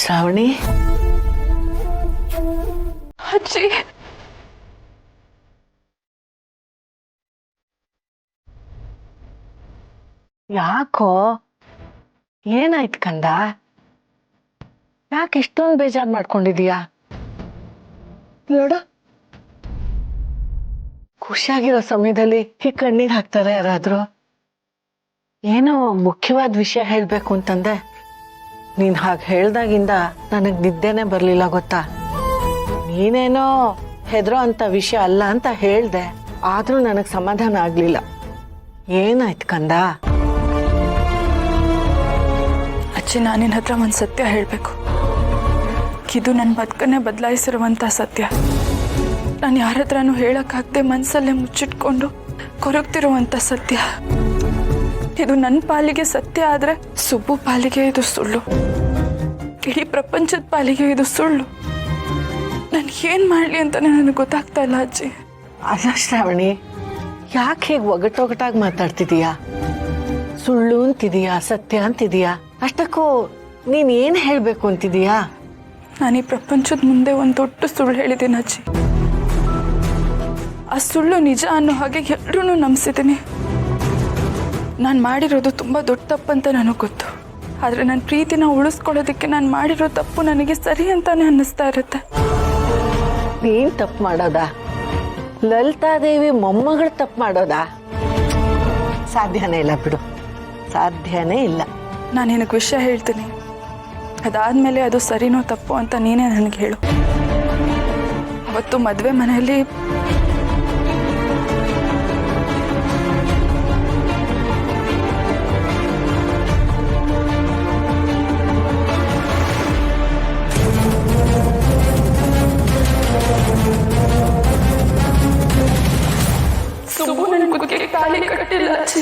ಶ್ರಾವಣಿ ಅಜ್ಜಿ, ಯಾಕೋ ಏನಾಯ್ತು ಕಂದ? ಯಾಕೆ ಇಷ್ಟೊಂದು ಬೇಜಾರು ಮಾಡ್ಕೊಂಡಿದೀಯಾ? ನೋಡು, ಖುಷಿಯಾಗಿರೋ ಸಮಯದಲ್ಲಿ ಈ ಕಣ್ಣೀರ್ ಹಾಕ್ತಾರೆ ಯಾರಾದ್ರೂ? ಏನೋ ಮುಖ್ಯವಾದ ವಿಷಯ ಹೇಳ್ಬೇಕು ಅಂತಂದೆ. ನೀನ್ ಹಾಗೆ ಹೇಳ್ದಾಗಿಂದ ನನಗ್ ನಿದ್ದೆನೆ ಬರ್ಲಿಲ್ಲ ಗೊತ್ತಾ? ನೀನೇನೋ ಹೆದರೋ ಅಂತ ವಿಷಯ ಅಲ್ಲ ಅಂತ ಹೇಳ್ದೆ, ಆದ್ರೂ ನನಗ್ ಸಮಾಧಾನ ಆಗ್ಲಿಲ್ಲ. ಏನಾಯ್ತು ಕಂದ? ಅಜ್ಜಿ, ನಾನಿನ ಹತ್ರ ಒಂದು ಸತ್ಯ ಹೇಳಬೇಕು. ಇದು ನನ್ನ ಬದುಕನ್ನೇ ಬದಲಾಯಿಸಿರುವಂಥ ಸತ್ಯ. ನಾನು ಯಾರ ಹತ್ರನೂ ಹೇಳೋಕ್ಕಾಗದೆ ಮನಸ್ಸಲ್ಲೇ ಮುಚ್ಚಿಟ್ಕೊಂಡು ಕೊರಗ್ತಿರುವಂಥ ಸತ್ಯ. ಇದು ನನ್ನ ಪಾಲಿಗೆ ಸತ್ಯ ಆದರೆ ಸುಬ್ಬು ಪಾಲಿಗೆ ಇದು ಸುಳ್ಳು. ಇಡೀ ಪ್ರಪಂಚದ ಪಾಲಿಗೆ ಇದು ಸುಳ್ಳು. ನಾನು ಏನು ಮಾಡಲಿ ಅಂತಲೇ ನನಗೆ ಗೊತ್ತಾಗ್ತಾ ಇಲ್ಲ ಅಜ್ಜಿ. ಅಲ್ಲ ಶ್ರಾವಣಿ, ಯಾಕೆ ಹೀಗೆ ಒಗಟೊಗಟಾಗಿ ಮಾತಾಡ್ತಿದೀಯಾ? ಸುಳ್ಳು ಅಂತಿದೀಯಾ, ಸತ್ಯ ಅಂತಿದೀಯಾ? ಅಷ್ಟಕ್ಕೂ ನೀನ್ ಏನ್ ಹೇಳ್ಬೇಕು ಅಂತಿದೀಯಾ? ನಾನು ಈ ಪ್ರಪಂಚದ ಮುಂದೆ ಒಂದು ದೊಡ್ಡ ಸುಳ್ಳು ಹೇಳಿದ್ದೀನಿ ಅಜ್ಜಿ. ಆ ಸುಳ್ಳು ನಿಜ ಅನ್ನೋ ಹಾಗೆ ಎಲ್ಲರೂ ನಂಬಿಸಿದ್ದೀನಿ. ನಾನು ಮಾಡಿರೋದು ತುಂಬ ದೊಡ್ಡ ತಪ್ಪಂತ ನನಗೆ ಗೊತ್ತು. ಆದರೆ ನನ್ನ ಪ್ರೀತಿನ ಉಳಿಸ್ಕೊಳ್ಳೋದಕ್ಕೆ ನಾನು ಮಾಡಿರೋ ತಪ್ಪು ನನಗೆ ಸರಿ ಅಂತಾನೆ ಅನ್ನಿಸ್ತಾ ಇರುತ್ತೆ. ನೀನ್ ತಪ್ಪು ಮಾಡೋದಾ? ಲಲಿತಾದೇವಿ ಮೊಮ್ಮಗಳು ತಪ್ಪು ಮಾಡೋದಾ? ಸಾಧ್ಯನೇ ಇಲ್ಲ ಬಿಡು, ಸಾಧ್ಯನೇ ಇಲ್ಲ. ನಾನು ನಿನಗೆ ವಿಷಯ ಹೇಳ್ತೀನಿ, ಅದಾದಮೇಲೆ ಅದು ಸರಿನೋ ತಪ್ಪು ಅಂತ ನೀನೇ ನನಗೆ ಹೇಳು. ಅವತ್ತು ಮದುವೆ ಮನೆಯಲ್ಲಿ ಸುಬ್ಬು ನನ್ನ ಕುತ್ತಿಗೆಗೆ ತಾಳಿ ಕಟ್ಟಿಲ್ಲ ಅಜ್ಜಿ.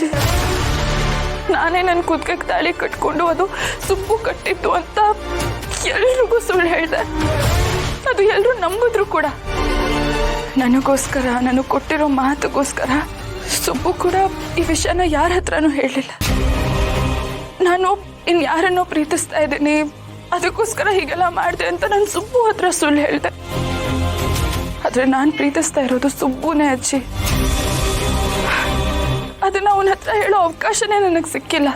ನಾನೇ ನನ್ನ ಕುತ್ತಿಗೆಗೆ ತಾಳಿ ಕಟ್ಕೊಂಡು ಅದು ಸುಬ್ಬು ಕಟ್ಟಿತ್ತು ಅಂತ ಎಲ್ರಿಗೂ ಸುಳ್ಳು ಹೇಳಿದೆ. ಅದು ಎಲ್ಲರೂ ನಂಬಿದ್ರು ಕೂಡ. ನನಗೋಸ್ಕರ, ನನಗೆ ಕೊಟ್ಟಿರೋ ಮಾತುಗೋಸ್ಕರ ಸುಬ್ಬು ಕೂಡ ಈ ವಿಷಯನ ಯಾರ ಹತ್ರನೂ ಹೇಳಲಿಲ್ಲ. ನಾನು ಇನ್ಯಾರನ್ನೋ ಪ್ರೀತಿಸ್ತಾ ಇದ್ದೀನಿ, ಅದಕ್ಕೋಸ್ಕರ ಹೀಗೆಲ್ಲ ಮಾಡಿದೆ ಅಂತ ನಾನು ಸುಬ್ಬು ಹತ್ರ ಸುಳ್ಳು ಹೇಳಿದೆ. ಆದರೆ ನಾನು ಪ್ರೀತಿಸ್ತಾ ಇರೋದು ಸುಬ್ಬುನೇ ಅಜ್ಜಿ. ಅದನ್ನ ಅವನ ಹತ್ರ ಹೇಳೋ ಅವಕಾಶನೇ ನನಗೆ ಸಿಕ್ಕಿಲ್ಲ.